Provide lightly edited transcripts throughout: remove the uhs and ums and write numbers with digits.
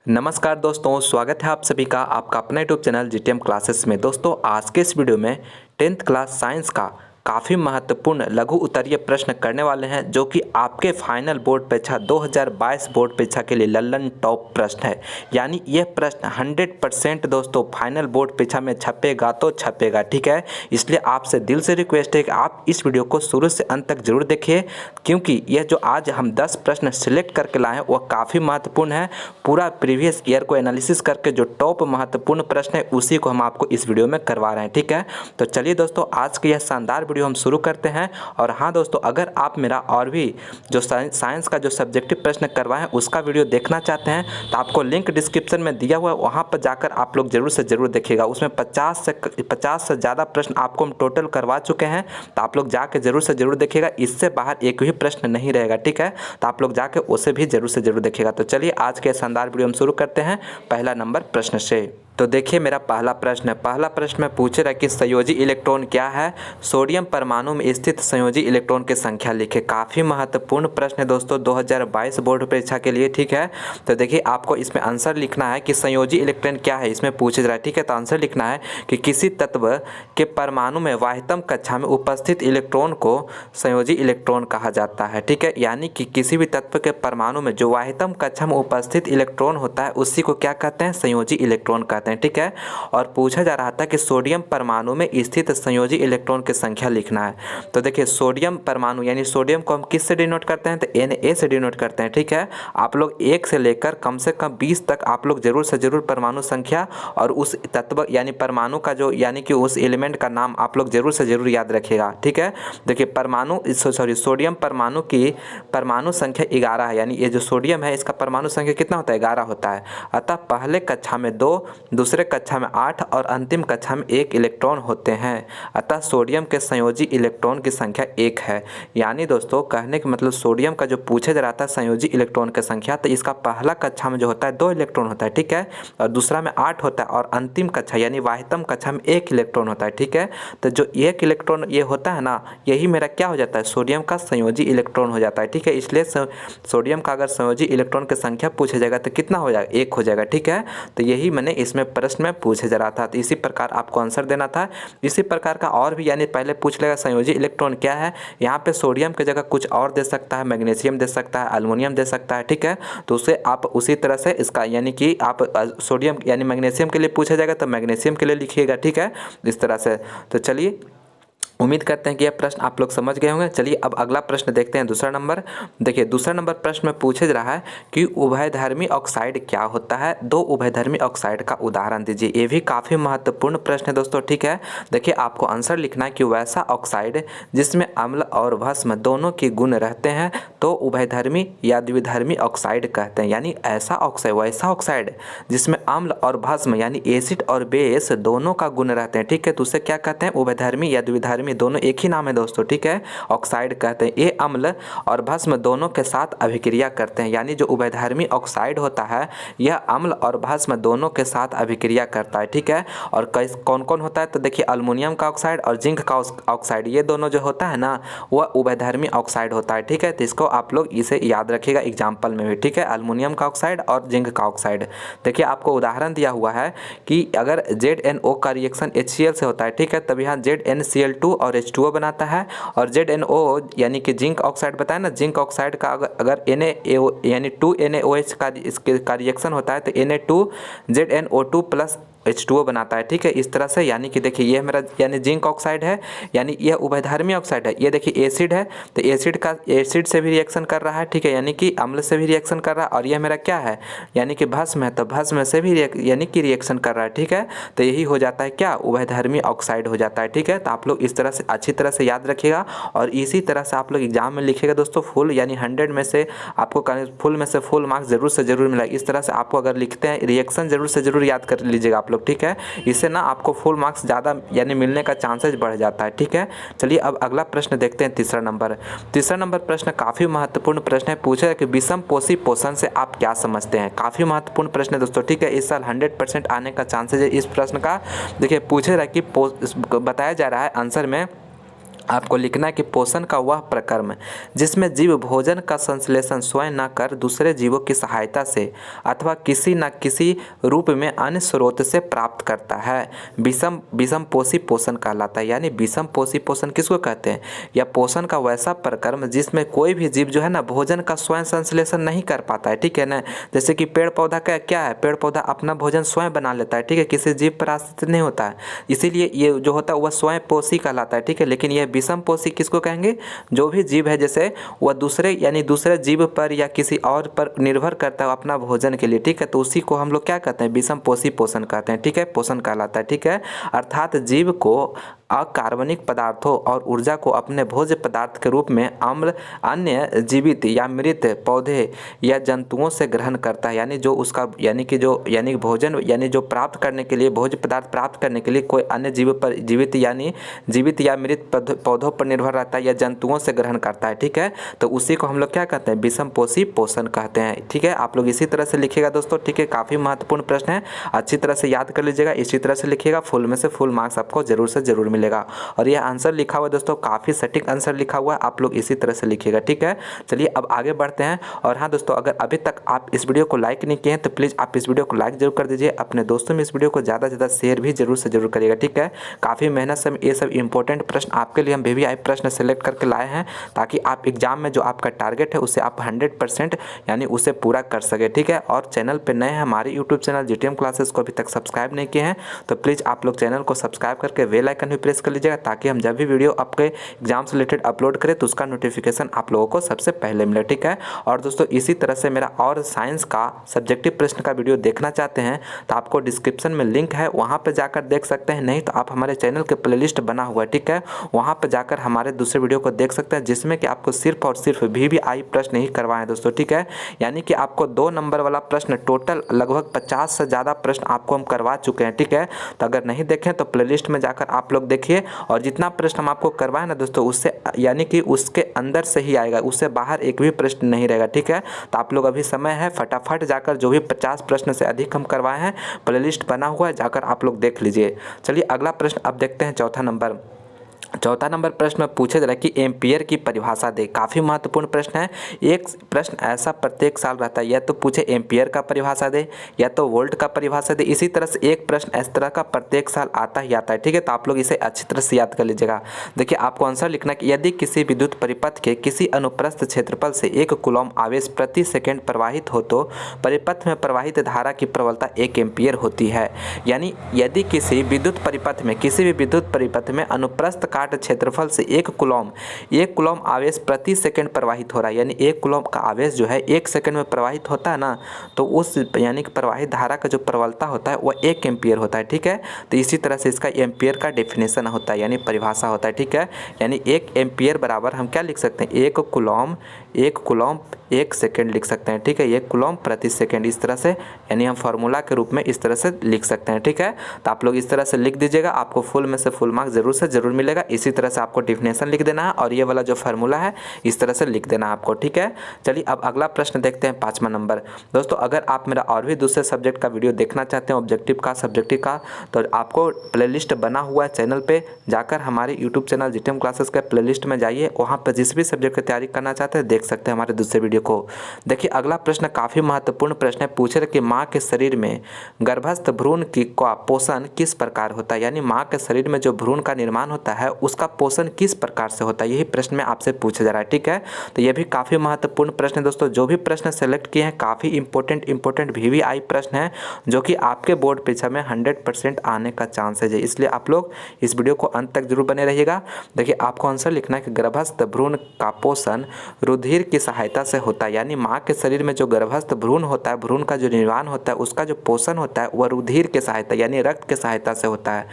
नमस्कार दोस्तों, स्वागत है आप सभी का आपका अपना यूट्यूब चैनल जीटीएम क्लासेस में। दोस्तों आज के इस वीडियो में 10th क्लास साइंस का काफ़ी महत्वपूर्ण लघु उत्तरीय प्रश्न करने वाले हैं, जो कि आपके फाइनल बोर्ड परीक्षा 2022 बोर्ड परीक्षा के लिए लल्लन टॉप प्रश्न है। यानी यह प्रश्न 100% दोस्तों फाइनल बोर्ड परीक्षा में छपेगा तो छपेगा, ठीक है। इसलिए आपसे दिल से रिक्वेस्ट है कि आप इस वीडियो को शुरू से अंत तक जरूर देखिए, क्योंकि यह जो आज हम 10 प्रश्न सिलेक्ट करके लाए हैं वह काफ़ी महत्वपूर्ण है। पूरा प्रीवियस ईयर को एनालिसिस करके जो टॉप महत्वपूर्ण प्रश्न है उसी को हम आपको इस वीडियो में करवा रहे हैं, ठीक है। तो चलिए दोस्तों आज की यह शानदार वीडियो हम शुरू करते हैं। और हाँ दोस्तों, अगर आप मेरा और भी जो साइंस का जो सब्जेक्टिव प्रश्न करवाए हैं उसका वीडियो देखना चाहते हैं तो आपको लिंक डिस्क्रिप्शन में दिया हुआ है, वहाँ पर जाकर आप लोग जरूर से जरूर देखिएगा। उसमें 50 से ज़्यादा प्रश्न आपको हम टोटल करवा चुके हैं, तो आप लोग जाके जरूर से जरूर देखिएगा। इससे बाहर एक भी प्रश्न नहीं रहेगा, ठीक है। तो आप लोग जाके उसे भी जरूर से जरूर देखिएगा। तो चलिए आज के शानदार वीडियो हम शुरू करते हैं पहला नंबर प्रश्न से। तो देखिए मेरा पहला प्रश्न में पूछ रहा है कि संयोजी इलेक्ट्रॉन क्या है। सोडियम परमाणु में स्थित संयोजी इलेक्ट्रॉन की संख्या लिखे। काफ़ी महत्वपूर्ण प्रश्न है दोस्तों 2022 बोर्ड परीक्षा के लिए, ठीक है। तो देखिए आपको इसमें आंसर लिखना है कि संयोजी इलेक्ट्रॉन क्या है, इसमें पूछ रहा है, ठीक है। तो आंसर लिखना है कि किसी तत्व के परमाणु में वाह्यतम कक्षा में उपस्थित इलेक्ट्रॉन को संयोजी इलेक्ट्रॉन कहा जाता है, ठीक है। यानी कि किसी भी तत्व के परमाणु में जो वाह्यतम कक्षा में उपस्थित इलेक्ट्रॉन होता है उसी को क्या कहते हैं, संयोजी इलेक्ट्रॉन कहते हैं, ठीक है। और पूछा जा रहा था कि सोडियम परमाणु में स्थित संयोजी इलेक्ट्रॉन की संख्या लिखना है। तो देखिए सोडियम परमाणु यानी सोडियम को हम किस से डिनोट करते हैं, तो Na से डिनोट करते हैं, ठीक है। आप लोग 1 से लेकर कम से कम 20 तक आप लोग जरूर से जरूर परमाणु संख्या और उस तत्व यानी परमाणु का जो यानी कि उस एलिमेंट का नाम आप लोग जरूर से जरूर याद रखिएगा, ठीक है। देखिए सोडियम परमाणु की परमाणु संख्या 11 है। यानी ये जो सोडियम है इसका परमाणु संख्या कितना होता है, 11 होता है। अतः पहले कक्षा में 2, दूसरे कक्षा में 8 और अंतिम कक्षा में 1 इलेक्ट्रॉन होते हैं। अतः सोडियम के संयोजी इलेक्ट्रॉन की संख्या 1 है। यानी दोस्तों कहने का मतलब सोडियम का जो पूछा जा रहा था संयोजी इलेक्ट्रॉन की संख्या, तो इसका पहला कक्षा में जो होता है 2 इलेक्ट्रॉन होता है, ठीक है। और दूसरा में 8 होता है और अंतिम कक्षा यानी वाह्यतम कक्षा में 1 इलेक्ट्रॉन होता है, ठीक है। तो जो 1 इलेक्ट्रॉन ये होता है ना, यही मेरा क्या हो जाता है, सोडियम का संयोजी इलेक्ट्रॉन हो जाता है, ठीक है। इसलिए सोडियम का अगर संयोजी इलेक्ट्रॉन की संख्या पूछा जाएगा तो कितना हो जाएगा, 1 हो जाएगा, ठीक है। तो यही मैंने इसमें प्रश्न में पूछे जा रहा था, तो इसी प्रकार आपको आंसर देना था। इसी प्रकार का और भी यानी पहले पूछ लेगा संयोजी इलेक्ट्रॉन क्या है, यहाँ पे सोडियम की जगह कुछ और दे सकता है, मैग्नीशियम दे सकता है, एल्युमिनियम दे सकता है, ठीक है। तो उसे आप उसी तरह से इसका यानी कि आप सोडियम यानी मैग्नीशियम के लिए पूछा जाएगा तो मैग्नीशियम के लिए लिखिएगा, ठीक है, इस तरह से। तो चलिए उम्मीद करते हैं कि यह प्रश्न आप लोग समझ गए होंगे। चलिए अब अगला प्रश्न देखते हैं, दूसरा नंबर। देखिए दूसरा नंबर प्रश्न में पूछे जा रहा है कि उभयधर्मी ऑक्साइड क्या होता है। 2 उभयधर्मी ऑक्साइड का उदाहरण दीजिए। ये भी काफ़ी महत्वपूर्ण प्रश्न है दोस्तों, ठीक है। देखिए आपको आंसर लिखना है कि वैसा ऑक्साइड जिसमें अम्ल और भस्म दोनों के गुण रहते हैं तो उभयधर्मी या द्विधर्मी ऑक्साइड कहते हैं। यानी ऐसा ऑक्साइड वैसा ऑक्साइड जिसमें अम्ल और भस्म यानी एसिड और बेस दोनों का गुण रहते हैं, ठीक है। तो उसे क्या कहते हैं, उभयधर्मी या द्विधर्मी, दोनों एक ही नाम है दोस्तों, ठीक है। ऑक्साइड कहते हैं। ये अम्ल और भस्म दोनों के साथ अभिक्रिया करते हैं। यानी जो उभयधर्मी ऑक्साइड होता है यह अम्ल और भस्म दोनों के साथ अभिक्रिया करता है, ठीक है। और कौन कौन होता है, तो देखिए अल्युमिनियम का ऑक्साइड और जिंक का ऑक्साइड, ये दोनों जो होता है ना वह उभयधर्मी ऑक्साइड होता है, ठीक है। तो इसको आप लोग इसे याद रखिएगा एग्जाम्पल में भी, ठीक है। अल्युमिनियम का ऑक्साइड और जिंक का ऑक्साइड। देखिए आपको उदाहरण दिया हुआ है कि अगर ZnO का रिएक्शन HCl से होता है, ठीक है, तब यहाँ ZnCl2 और H2O बनाता है। और ZnO यानी कि जिंक ऑक्साइड बताया ना, जिंक ऑक्साइड का अगर Na यानी 2NaOH का रिएक्शन होता है तो Na2ZnO2 प्लस H2O बनाता है, ठीक है, इस तरह से। यानी कि देखिए ये मेरा यानी जिंक ऑक्साइड है, यानी यह उभयधर्मी ऑक्साइड है। ये देखिए एसिड है तो एसिड से भी रिएक्शन कर रहा है, ठीक है, यानी कि अम्ल से भी रिएक्शन कर रहा है। और यह मेरा क्या है, यानी कि भस्म है तो भस्म से भी यानी कि रिएक्शन कर रहा है, ठीक है। तो यही हो जाता है क्या, उभयधर्मी ऑक्साइड हो जाता है, ठीक है। तो आप लोग इस तरह से अच्छी तरह से याद रखिएगा और इसी तरह से आप लोग एग्जाम में लिखिएगा दोस्तों। फुल यानी 100 में से आपको फुल में से फुल मार्क्स जरूर से जरूर मिला। इस तरह से आपको अगर लिखते हैं रिएक्शन जरूर से जरूर याद कर लीजिएगा आप लोग, ठीक है। इससे ना आपको फुल मार्क्स ज़्यादा यानी मिलने का चांसेस बढ़ जाता है, ठीक है। चलिए अब अगला प्रश्न देखते हैं, तीसरा नंबर प्रश्न काफ़ी महत्वपूर्ण प्रश्न है। पूछा है कि विषम पोषी पोषण से आप क्या समझते हैं। काफ़ी महत्वपूर्ण प्रश्न है दोस्तों, ठीक है। इस साल 100% आने का चांसेस है इस प्रश्न का। देखिए पूछे रहा कि बताया जा रहा है आंसर में आपको लिखना है कि पोषण का वह प्रक्रम जिसमें जीव भोजन का संश्लेषण स्वयं न कर दूसरे जीवों की सहायता से अथवा किसी न किसी रूप में अन्य स्रोत से प्राप्त करता है विषम पोषी पोषण कहलाता है। यानी विषम पोषी पोषण किसको कहते हैं? या पोषण का वैसा प्रक्रम जिसमें कोई भी जीव जो है ना भोजन का स्वयं संश्लेषण नहीं कर पाता है, ठीक है ना। जैसे कि पेड़ पौधा का क्या है, पेड़ पौधा अपना भोजन स्वयं बना लेता है, ठीक है, किसी जीव पर आश्रित नहीं होता है, इसीलिए ये जो होता है वह स्वयं पोषी कहलाता है, ठीक है। लेकिन यह विषम पोषी किसको कहेंगे? जो भी जीव है जैसे वह दूसरे यानी दूसरे जीव पर या किसी और पर निर्भर करता है अपना भोजन के लिए, ठीक है, तो उसी को हम लोग क्या कहते हैं? विषम पोषी पोषण कहते हैं, ठीक है, पोषण कहलाता है, ठीक है। अर्थात जीव को अकार्बनिक पदार्थों और ऊर्जा को अपने भोज्य पदार्थ के रूप में अम्ल अन्य जीवित या मृत पौधे या जंतुओं से ग्रहण करता है। यानी जो उसका यानी भोजन यानी जो प्राप्त करने के लिए भोज्य पदार्थ प्राप्त करने के लिए कोई अन्य जीव पर जीवित या मृत पौधों पर निर्भर रहता है या जंतुओं से ग्रहण करता है, ठीक है, तो उसी को हम लोग क्या कहते हैं? विषम पोषी पोषण कहते हैं, ठीक है। आप लोग इसी तरह से लिखिएगा दोस्तों, ठीक है, काफ़ी महत्वपूर्ण प्रश्न है, अच्छी तरह से याद कर लीजिएगा, इसी तरह से लिखिएगा, फुल में से फुल मार्क्स आपको जरूर से जरूर मिलेगा। और यह आंसर लिखा हुआ दोस्तों काफ़ी सटीक आंसर लिखा हुआ है, आप लोग इसी तरह से लिखिएगा, ठीक है। चलिए अब आगे बढ़ते हैं। और हाँ दोस्तों, अगर अभी तक आप इस वीडियो को लाइक नहीं किए हैं तो प्लीज़ आप इस वीडियो को लाइक जरूर कर दीजिए, अपने दोस्तों में इस वीडियो को ज़्यादा से ज़्यादा शेयर भी जरूर से जरूर करिएगा, ठीक है। काफ़ी मेहनत से ये सब इंपॉर्टेंट प्रश्न आपके लिए हम VVI प्रश्न सेलेक्ट करके लाए हैं ताकि आप एग्जाम में जो आपका टारगेट है उसे आप 100% यानी उसे पूरा कर सके, ठीक है। और चैनल पे नए हैं, हमारे यूट्यूब चैनल GTM क्लासेस को अभी तक सब्सक्राइब नहीं किए हैं तो प्लीज़ आप लोग चैनल को सब्सक्राइब करके बेल आइकन भी प्रेस कर लीजिएगा ताकि हम जब भी वीडियो आपके एग्जाम से रिलेटेड अपलोड करें तो उसका नोटिफिकेशन आप लोगों को सबसे पहले मिले, ठीक है। और दोस्तों इसी तरह से मेरा और साइंस का सब्जेक्टिव प्रश्न का वीडियो देखना चाहते हैं तो आपको डिस्क्रिप्शन में लिंक है, वहाँ पर जाकर देख सकते हैं, नहीं तो आप हमारे चैनल के प्लेलिस्ट बना हुआ है, ठीक है, वहाँ पर जाकर हमारे दूसरे वीडियो को देख सकते हैं जिसमें कि आपको सिर्फ और सिर्फ VVI प्रश्न ही करवाएं दोस्तों, ठीक है। यानी कि आपको 2 नंबर वाला प्रश्न टोटल लगभग 50 से ज़्यादा प्रश्न आपको हम करवा चुके हैं, ठीक है। तो अगर नहीं देखें तो प्लेलिस्ट में जाकर आप लोग देखिए और जितना प्रश्न हम आपको करवाएं ना दोस्तों उससे यानी कि उसके अंदर से ही आएगा, उससे बाहर एक भी प्रश्न नहीं रहेगा, ठीक है। तो आप लोग अभी समय है, फटाफट जाकर जो भी 50 प्रश्न से अधिक हम करवाए हैं प्लेलिस्ट बना हुआ है, जाकर आप लोग देख लीजिए। चलिए अगला प्रश्न अब देखते हैं। चौथा नंबर प्रश्न में पूछे जा रहा है कि एम्पियर की परिभाषा दे। काफ़ी महत्वपूर्ण प्रश्न है। एक प्रश्न ऐसा प्रत्येक साल रहता है, या तो पूछे एम्पियर का परिभाषा दे या तो वोल्ट का परिभाषा दे। इसी तरह से एक प्रश्न इस तरह का प्रत्येक साल आता ही आता है, ठीक है। तो आप लोग इसे अच्छी तरह से याद कर लीजिएगा। देखिए आपको आंसर लिखना है कि यदि किसी विद्युत परिपथ के किसी अनुप्रस्थ क्षेत्रफल से 1 कूलम आवेश प्रति सेकंड प्रवाहित हो तो परिपथ में प्रवाहित धारा की प्रबलता 1 एम्पियर होती है। यानी यदि किसी भी विद्युत परिपथ में अनुप्रस्थ क्षेत्रफल से 1 कूलम आवेश प्रति सेकंड प्रवाहित हो रहा है, यानी 1 कूलम का आवेश जो है 1 सेकंड में प्रवाहित होता है ना, तो उस यानी कि प्रवाहित धारा का जो प्रबलता होता है वह 1 एम्पियर होता है, ठीक है। तो इसी तरह से इसका एम्पियर का डेफिनेशन होता है यानी परिभाषा होता है, ठीक है। यानी 1 एम्पियर बराबर हम क्या लिख सकते हैं? 1 कूलम 1 सेकंड लिख सकते हैं, ठीक है, 1 कूलम प्रति सेकंड, इस तरह से यानी हम फार्मूला के रूप में इस तरह से लिख सकते हैं, ठीक है। तो आप लोग इस तरह से लिख दीजिएगा, आपको फुल में से फुल मार्क्स जरूर से जरूर मिलेगा। इसी तरह से आपको डेफिनेशन लिख देना है और ये वाला जो फार्मूला है इस तरह से लिख देना है आपको, ठीक है। चलिए अब अगला प्रश्न देखते हैं, 5वां नंबर। दोस्तों अगर आप मेरा और भी दूसरे सब्जेक्ट का वीडियो देखना चाहते हैं, ऑब्जेक्टिव का, सब्जेक्टिव का, तो आपको प्लेलिस्ट बना हुआ है चैनल पे जाकर हमारे यूट्यूब चैनल GTM क्लासेस के प्लेलिस्ट में जाइए, वहाँ पर जिस भी सब्जेक्ट की तैयारी करना चाहते हैं देख सकते हैं हमारे दूसरे वीडियो को। देखिए अगला प्रश्न काफ़ी महत्वपूर्ण प्रश्न है। पूछ रहे कि माँ के शरीर में गर्भस्थ भ्रूण का पोषण किस प्रकार होता है, यानी माँ के शरीर में जो भ्रूण का निर्माण होता है उसका पोषण किस प्रकार से होता है, यही प्रश्न में आपसे पूछा जा रहा है, ठीक है। तो ये भी काफ़ी महत्वपूर्ण प्रश्न है दोस्तों। जो भी प्रश्न सेलेक्ट किए हैं काफ़ी इंपॉर्टेंट VVI प्रश्न है जो कि आपके बोर्ड परीक्षा में 100% आने का चांसेज है, इसलिए आप लोग इस वीडियो को अंत तक जरूर बने रहिएगा। देखिए आपको आंसर लिखना है कि गर्भस्थ भ्रूण का पोषण रुधिर की सहायता से होता है, यानी माँ के शरीर में जो गर्भस्थ भ्रूण होता है, भ्रूण का जो निर्माण होता है उसका जो पोषण होता है वह रुधिर के सहायता यानी रक्त के सहायता से होता है।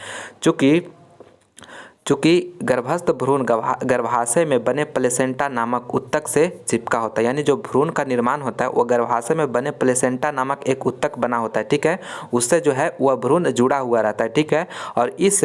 चूँकि गर्भस्थ भ्रूण गर्भाशय में बने प्लेसेंटा नामक ऊतक से चिपका होता है, यानी जो भ्रूण का निर्माण होता है वह गर्भाशय में बने प्लेसेंटा नामक एक ऊतक बना होता है, ठीक है, उससे जो है वह भ्रूण जुड़ा हुआ रहता है, ठीक है। और इस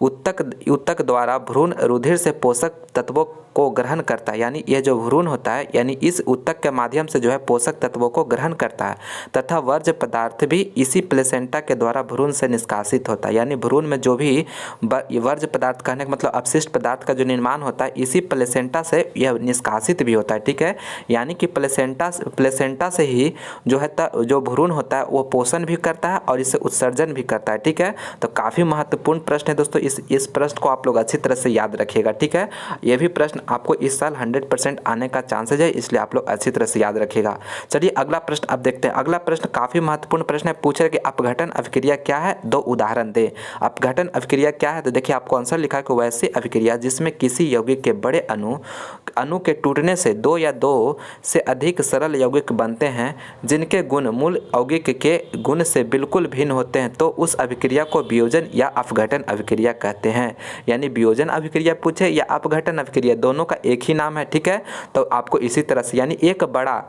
ऊतक द्वारा भ्रूण रुधिर से पोषक तत्वों को ग्रहण करता है, यानी यह जो भ्रूण होता है यानी इस ऊतक के माध्यम से जो है पोषक तत्वों को ग्रहण करता है तथा वर्ज्य पदार्थ भी इसी प्लेसेंटा के द्वारा भ्रूण से निष्कासित होता है। यानी भ्रूण में जो भी वर्ज्य पदार्थ, कहने का मतलब अपशिष्ट पदार्थ का जो निर्माण होता है इसी प्लेसेंटा से यह निष्कासित भी होता है। ठीक है, यानी कि प्लेसेंटा से ही जो है जो भ्रूण होता है वो पोषण भी करता है और इससे उत्सर्जन भी करता है। ठीक है, तो काफ़ी महत्वपूर्ण प्रश्न है दोस्तों, इस प्रश्न को आप लोग अच्छी तरह से याद रखिएगा। ठीक है, ये भी प्रश्न आपको इस साल 100% आने का चांसेज है, इसलिए आप लोग अच्छी तरह से याद रखिएगा। चलिए अगला प्रश्न अब देखते हैं। अगला प्रश्न काफ़ी महत्वपूर्ण प्रश्न है, पूछ रहे कि अपघटन अभिक्रिया क्या है, दो उदाहरण दे। अपघटन अभिक्रिया क्या है, तो देखिए आपको आंसर लिखा है कि वैसी अभिक्रिया जिसमें किसी यौगिक के बड़े अणु के टूटने से दो या दो से अधिक सरल यौगिक बनते हैं जिनके गुण मूल यौगिक के गुण से बिल्कुल भिन्न होते हैं, तो उस अभिक्रिया को वियोजन या अपघटन अभिक्रिया कहते हैं। यानी वियोजन अभिक्रिया पूछे या अपघटन अभिक्रिया, दोनों का एक ही नाम है। ठीक है, तो आपको इसी तरह से यानी एक बड़ा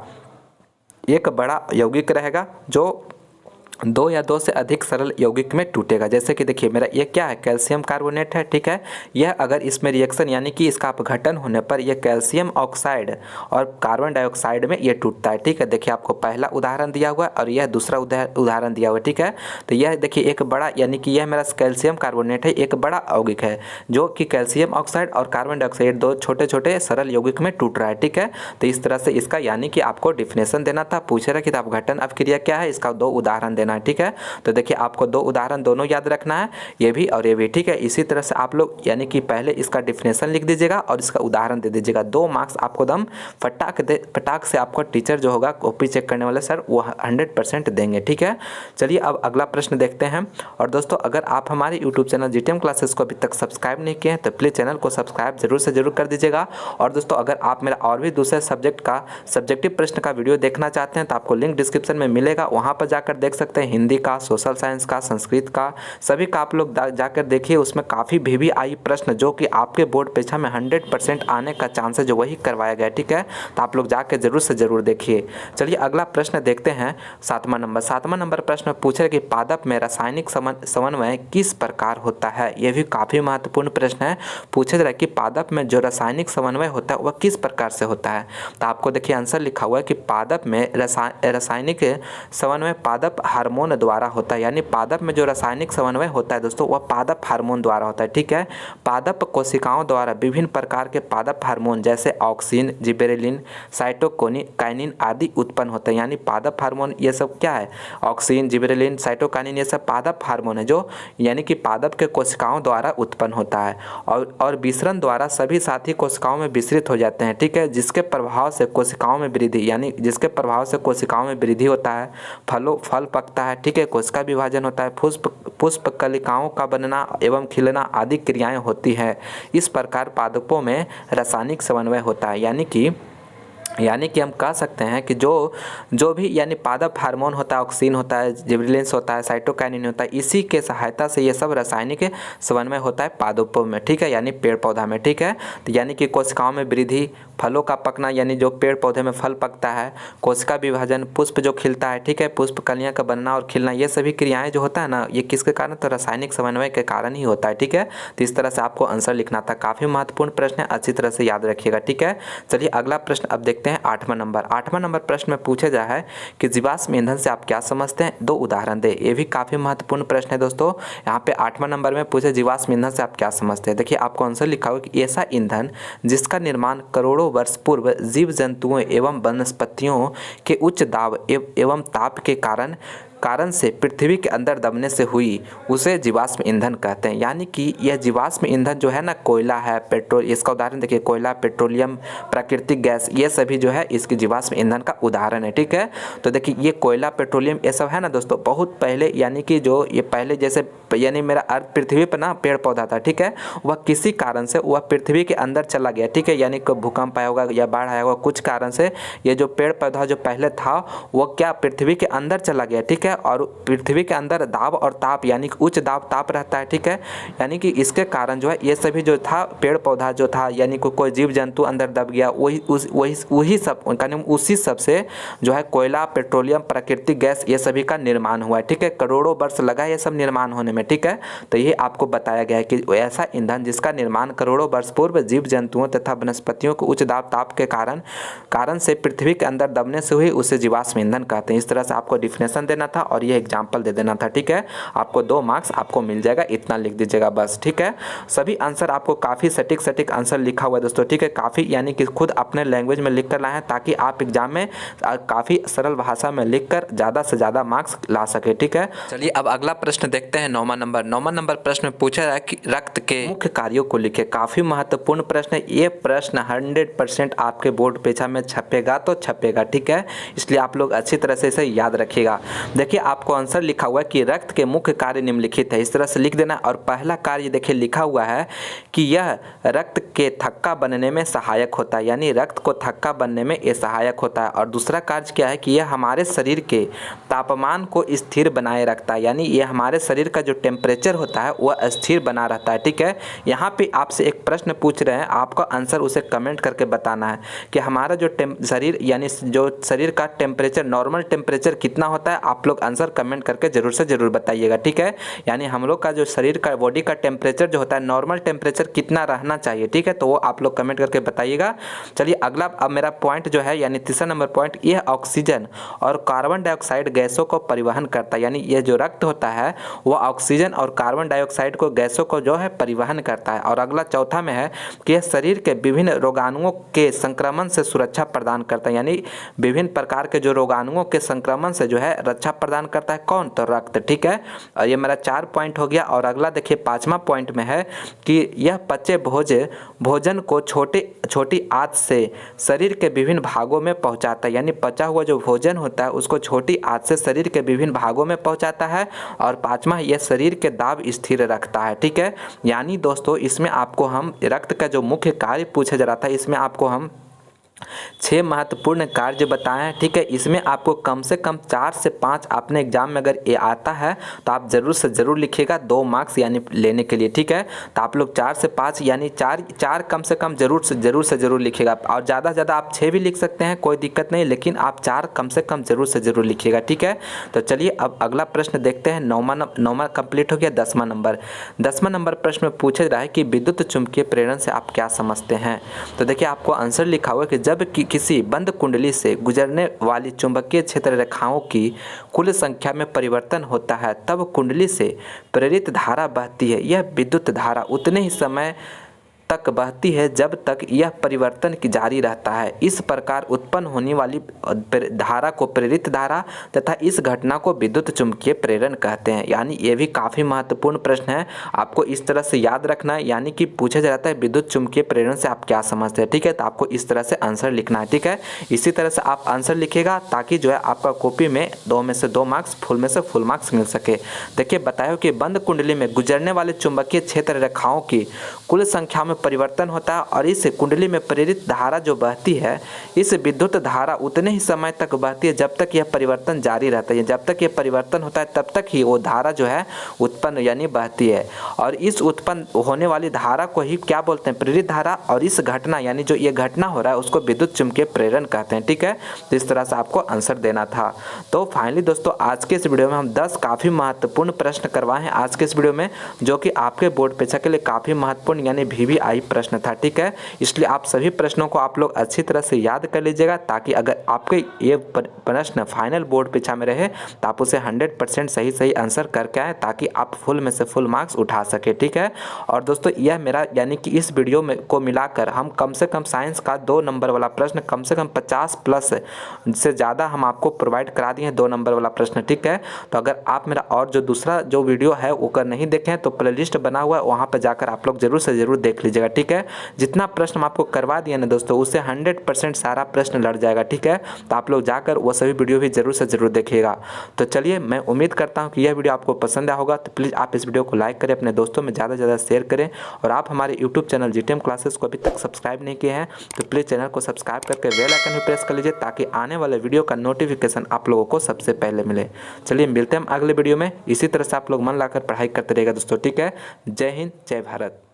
यौगिक रहेगा जो दो या दो से अधिक सरल यौगिक में टूटेगा। जैसे कि देखिए मेरा ये क्या है, कैल्शियम कार्बोनेट है। ठीक है, यह अगर इसमें रिएक्शन यानी कि इसका अपघटन होने पर यह कैल्शियम ऑक्साइड और कार्बन डाइऑक्साइड में ये टूटता है। ठीक है, देखिए आपको पहला उदाहरण दिया हुआ है और यह दूसरा उदाहरण दिया हुआ है। ठीक है, तो यह देखिए एक बड़ा यानी कि यह मेरा कैल्शियम कार्बोनेट है, एक बड़ा यौगिक है जो कि कैल्शियम ऑक्साइड और कार्बन डाइऑक्साइड दो छोटे छोटे सरल यौगिक में टूट रहा है। ठीक है, तो इस तरह से इसका यानी कि आपको डिफिनेशन देना था, पूछ रहा कि अपघटन अभिक्रिया क्या है, इसका दो उदाहरण देना है। ठीक है, तो देखिए आपको दो उदाहरण दोनों याद रखना है, ये भी और ये भी। ठीक है, इसी तरह से आप लोग यानी कि पहले इसका डिफिनेशन लिख दीजिएगा और इसका उदाहरण दे दीजिएगा। 2 मार्क्स आपको दम फटाक से आपको टीचर जो होगा कॉपी चेक करने वाले सर वो 100% देंगे। ठीक है, चलिए अब अगला प्रश्न देखते हैं। और दोस्तों अगर आप हमारे यूट्यूब चैनल जीटीएम क्लासेस को अभी तक सब्सक्राइब नहीं किए हैं तो प्लीज़ चैनल को सब्सक्राइब जरूर से जरूर कर दीजिएगा। और दोस्तों अगर आप मेरा और भी दूसरे सब्जेक्ट का सब्जेक्टिव प्रश्न का वीडियो देखना चाहते हैं तो आपको लिंक डिस्क्रिप्शन में मिलेगा, वहाँ पर जाकर देख सकते हैं। हिंदी का, सोशल साइंस का, संस्कृत का, सभी का आप लोग जाकर देखिए, उसमें काफ़ी VVI प्रश्न जो कि आपके बोर्ड परीक्षा में 100% आने का चांस है जो वही करवाया गया। ठीक है, तो आप लोग जाकर जरूर से जरूर देखिए। चलिए अगला प्रश्न देखते हैं, 7वां नंबर प्रश्न पूछ रहे कि पादप में रासायनिक समन्वय किस प्रकार होता है। यह भी काफ़ी महत्वपूर्ण प्रश्न है, पूछे जा रहा है कि पादप में जो रासायनिक समन्वय होता है वह किस प्रकार से होता है। तो आपको देखिए आंसर लिखा हुआ है कि पादप में रासायनिक समन्वय पादप हार्मोन द्वारा होता है। यानी पादप में जो रासायनिक समन्वय होता है दोस्तों वह पादप हार्मोन द्वारा होता है। ठीक है, पादप कोशिकाओं द्वारा विभिन्न प्रकार के पादप हार्मोन जैसे ऑक्सिन, जिबेरेलिन, साइटोकाइनिन आदि उत्पन्न होते हैं। यानी पादप हार्मोन ये सब क्या है, ऑक्सिन, जिबेरेलिन, साइटोकाइनिन ये सब पादप हार्मोन है जो यानी कि पादप के कोशिकाओं द्वारा उत्पन्न होता है और विसरण द्वारा सभी साथी कोशिकाओं में विसरित हो जाते हैं। ठीक है, जिसके प्रभाव से कोशिकाओं में वृद्धि यानी जिसके प्रभाव से कोशिकाओं में वृद्धि होता है, फल पकता है। ठीक है, कोशिका विभाजन होता है, पुष्प कलिकाओं का बनना एवं खिलना आदि क्रियाएं होती है। इस प्रकार पादपों में रासायनिक समन्वय होता है। यानी कि हम कह सकते हैं कि जो भी यानी पादप हार्मोन होता है, ऑक्सिन होता है, जिबरेलिन्स होता है, साइटोकाइनिन होता है, इसी के सहायता से ये सब रासायनिक समन्वय होता है पादपों में। ठीक है, यानी पेड़ पौधा में। ठीक है, तो यानी कि कोशिकाओं में वृद्धि, फलों का पकना यानी जो पेड़ पौधे में फल पकता है, कोशिका विभाजन, पुष्प जो खिलता है। ठीक है, पुष्प कलियां का बनना और खिलना, ये सभी क्रियाएं जो होता है ना ये किसके कारण, तो रासायनिक समन्वय के कारण ही होता है। ठीक है, तो इस तरह से आपको आंसर लिखना था, काफ़ी महत्वपूर्ण प्रश्न है, अच्छी तरह से याद रखिएगा। ठीक है, चलिए अगला प्रश्न अब देखते हैं 8वां नंबर प्रश्न में पूछा जा है कि जीवाश्म ईंधन से आप क्या समझते हैं, दो उदाहरण दे। ये भी काफ़ी महत्वपूर्ण प्रश्न है दोस्तों। यहाँ पे 8वां नंबर में पूछे जीवाश्म ईंधन से आप क्या समझते हैं। देखिए आपको आंसर लिखा हुआ कि ऐसा ईंधन जिसका निर्माण करोड़ों वर्ष पूर्व जीव जंतुओं एवं वनस्पतियों के उच्च दाब एवं ताप के कारण से पृथ्वी के अंदर दबने से हुई, उसे जीवाश्म ईंधन कहते हैं। यानी कि यह जीवाश्म ईंधन जो है ना, कोयला है, पेट्रोल, इसका उदाहरण देखिए कोयला, पेट्रोलियम, प्राकृतिक गैस, ये सभी जो है इसकी जीवाश्म ईंधन का उदाहरण है। ठीक है, तो देखिए ये कोयला, पेट्रोलियम ये सब है ना दोस्तों, बहुत पहले यानी कि जो ये पहले जैसे यानी मेरा अर्थ पृथ्वी पर ना पेड़ पौधा था। ठीक है, वह किसी कारण से वह पृथ्वी के अंदर चला गया। ठीक है, यानी कि भूकंप आया होगा या बाढ़ आया होगा, कुछ कारण से ये जो पेड़ पौधा जो पहले था वो क्या पृथ्वी के अंदर चला गया। ठीक है, है, और पृथ्वी के अंदर दाब और ताप यानी कि उच्च दाब ताप रहता है, ठीक है। यानी कि इसके कारण जो है ये सभी जो था पेड़ पौधा जो था यानी कोई जीव जंतु अंदर दब गया, वही सब उसी सब से जो है कोयला, पेट्रोलियम, प्राकृतिक गैस ये सभी का निर्माण हुआ है, ठीक है। करोड़ों वर्ष लगा ये सब निर्माण होने में, ठीक है। तो ये आपको बताया गया है कि ऐसा ईंधन जिसका निर्माण करोड़ों वर्ष पूर्व जीव जंतुओं तथा वनस्पतियों को उच्च दाब ताप के कारण से पृथ्वी के अंदर दबने से हुई, उसे जीवाश्म ईंधन कहते हैं। इस तरह से आपको डिफिनेशन देना था और ये एग्जाम्पल दे देना था, ठीक है। आपको 2 मार्क्स आपको मिल जाएगा, इतना लिख दीजिएगा बस, ठीक है। सभी आंसर आपको काफ़ी सटीक आंसर लिखा हुआ है दोस्तों, ठीक है। काफ़ी यानी कि खुद अपने लैंग्वेज में लिख कर लाए हैं ताकि आप एग्जाम में काफ़ी सरल भाषा में लिखकर ज़्यादा से ज़्यादा मार्क्स ला सके, ठीक है। चलिए अब अगला प्रश्न देखते हैं। 9वां नंबर प्रश्न में पूछा है कि रक्त के मुख्य कार्यों को लिखे। काफ़ी महत्वपूर्ण प्रश्न है ये प्रश्न, 100% आपके बोर्ड परीक्षा में छपेगा तो छपेगा, ठीक है। इसलिए आप लोग अच्छी तरह से इसे याद रखिएगा। देखिए आपको आंसर लिखा हुआ है कि रक्त के मुख्य कार्य निम्नलिखित है, इस तरह से लिख देना। और पहला कार्य देखिए लिखा हुआ है कि यह रक्त के थक्का बनने में सहायक होता है, यानी रक्त को थक्का बनने में ये सहायक होता है। और दूसरा कार्य क्या है कि यह हमारे शरीर के तापमान को स्थिर बनाए रखता है, यानी ये हमारे शरीर का जो टेम्परेचर होता है वह स्थिर बना रहता है, ठीक है। यहाँ पे आपसे एक प्रश्न पूछ रहे हैं, आपका आंसर उसे कमेंट करके बताना है कि हमारा जो शरीर यानी जो शरीर का टेम्परेचर, नॉर्मल टेम्परेचर कितना होता है। आप लोग आंसर कमेंट करके जरूर से जरूर बताइएगा, ठीक है। यानी हम लोग का जो शरीर का बॉडी का टेम्परेचर जो होता है, नॉर्मल टेम्परेचर कितना रहना चाहिए, ठीक है। तो वो आप लोग कमेंट करके बताइएगा। चलिए अगला अब मेरा पॉइंट जो है यानी तीसरा नंबर पॉइंट, यह ऑक्सीजन और कार्बन डाइऑक्साइड गैसों को परिवहन करता है, यानी ये जो रक्त होता है वह ऑक्सीजन और कार्बन डाइऑक्साइड को गैसों को जो है परिवहन करता है। और अगला चौथा में है कि यह शरीर के विभिन्न रोगाणुओं के संक्रमण से सुरक्षा प्रदान करता है, यानी विभिन्न प्रकार के जो रोगाणुओं के संक्रमण से जो है रक्षा प्रदान करता है। कौन? तो रक्त, ठीक है। और ये मेरा 4 पॉइंट हो गया। और अगला देखिए 5वां पॉइंट में है कि यह पचे भोजन को छोटी आंच से शरीर के विभिन्न भागों में पहुंचाता है, यानी पचा हुआ जो भोजन होता है उसको छोटी आंच से शरीर के विभिन्न भागों में पहुंचाता है। और 5वां, यह शरीर के दाब स्थिर रखता है, ठीक है। यानी दोस्तों इसमें आपको हम रक्त का जो मुख्य कार्य पूछा जा रहा था, इसमें आपको हम 6 महत्वपूर्ण कार्य बताए हैं, ठीक है। इसमें आपको कम से कम 4 से 5 अपने एग्जाम में अगर ये आता है तो आप जरूर से जरूर लिखिएगा 2 मार्क्स यानी लेने के लिए, ठीक है। तो आप लोग 4 से 5 यानी 4 कम से कम जरूर से जरूर लिखिएगा। और ज़्यादा से ज़्यादा आप 6 भी लिख सकते हैं, कोई दिक्कत नहीं, लेकिन आप 4 कम से कम जरूर से जरूर लिखिएगा, ठीक है। तो चलिए अब अगला प्रश्न देखते हैं। 9वां कंप्लीट हो गया। 10वां नंबर प्रश्न में पूछा जा रहा है कि विद्युत चुंबकीय प्रेरण से आप क्या समझते हैं। तो देखिए आपको आंसर लिखा हुआ है कि जब किसी बंद कुंडली से गुजरने वाली चुंबकीय क्षेत्र रेखाओं की कुल संख्या में परिवर्तन होता है तब कुंडली से प्रेरित धारा बहती है। यह विद्युत धारा उतने ही समय तक बहती है जब तक यह परिवर्तन की जारी रहता है। इस प्रकार उत्पन्न होने वाली धारा को प्रेरित धारा तथा इस घटना को विद्युत चुंबकीय प्रेरण कहते हैं। यानी ये भी काफ़ी महत्वपूर्ण प्रश्न है, आपको इस तरह से याद रखना है। यानी कि पूछा जाता है विद्युत चुंबकीय प्रेरण से आप क्या समझते हैं, ठीक है। तो आपको इस तरह से आंसर लिखना है, ठीक है। इसी तरह से आप आंसर लिखिएगा ताकि जो है आपका कॉपी में 2 में से 2 मार्क्स, फुल में से फुल मार्क्स मिल सके। देखिए बताया कि बंद कुंडली में गुजरने वाले चुंबकीय क्षेत्र रेखाओं की कुल संख्या में परिवर्तन होता है और इस कुंडली में प्रेरित धारा जो बहती है, इस विद्युत धारा उतने ही समय तक बहती है जब तक यह परिवर्तन जारी रहता है। जब तक यह परिवर्तन होता है तब तक ही वो धारा जो है उत्पन्न यानी बहती है। और इस उत्पन्न होने वाली धारा को ही क्या बोलते हैं, प्रेरित धारा। और इस घटना यानी जो ये घटना हो रहा है उसको विद्युत चुंबकीय प्रेरण कहते हैं, ठीक है। तो इस तरह से आपको आंसर देना था। तो फाइनली दोस्तों आज के इस वीडियो में हम 10 काफ़ी महत्वपूर्ण प्रश्न करवाए हैं आज के इस वीडियो में, जो कि आपके बोर्ड परीक्षा के लिए काफ़ी महत्वपूर्ण यानी VVI प्रश्न था, ठीक है। इसलिए आप सभी प्रश्नों को आप लोग अच्छी तरह से याद कर लीजिएगा ताकि अगर आपके ये प्रश्न फाइनल बोर्ड परीक्षा में रहे तो आप उसे 100% सही आंसर करके आए ताकि आप फुल में से फुल मार्क्स उठा सके, ठीक है। और दोस्तों यह मेरा यानी कि इस वीडियो में को मिलाकर हम कम से कम साइंस का 2 नंबर वाला प्रश्न कम से कम 50 प्लस से ज़्यादा हम आपको प्रोवाइड करा दिए हैं 2 नंबर वाला प्रश्न, ठीक है। तो अगर आप मेरा और जो दूसरा जो वीडियो है वो कर नहीं देखें तो प्लेलिस्ट बना हुआ है, वहाँ पर जाकर आप लोग जरूर से जरूर देख लीजिएगा। कीजिएगा, ठीक है। जितना प्रश्न हम आपको करवा दिए ना दोस्तों, उससे 100% सारा प्रश्न लड़ जाएगा, ठीक है। तो आप लोग जाकर वो सभी वीडियो भी जरूर से जरूर देखिएगा। तो चलिए, मैं उम्मीद करता हूँ कि यह वीडियो आपको पसंद आया होगा। तो प्लीज़ आप इस वीडियो को लाइक करें, अपने दोस्तों में ज़्यादा से ज़्यादा शेयर करें। और आप हमारे यूट्यूब चैनल जीटीएम क्लासेस को अभी तक सब्सक्राइब नहीं किए हैं तो प्लीज़ चैनल को सब्सक्राइब करके बेल आइकन भी प्रेस कर लीजिए, ताकि आने वाले वीडियो का नोटिफिकेशन आप लोगों को सबसे पहले मिले। चलिए, मिलते हैं हम अगले वीडियो में। इसी तरह से आप लोग मन लाकर पढ़ाई करते रहिएगा दोस्तों, ठीक है। जय हिंद, जय भारत।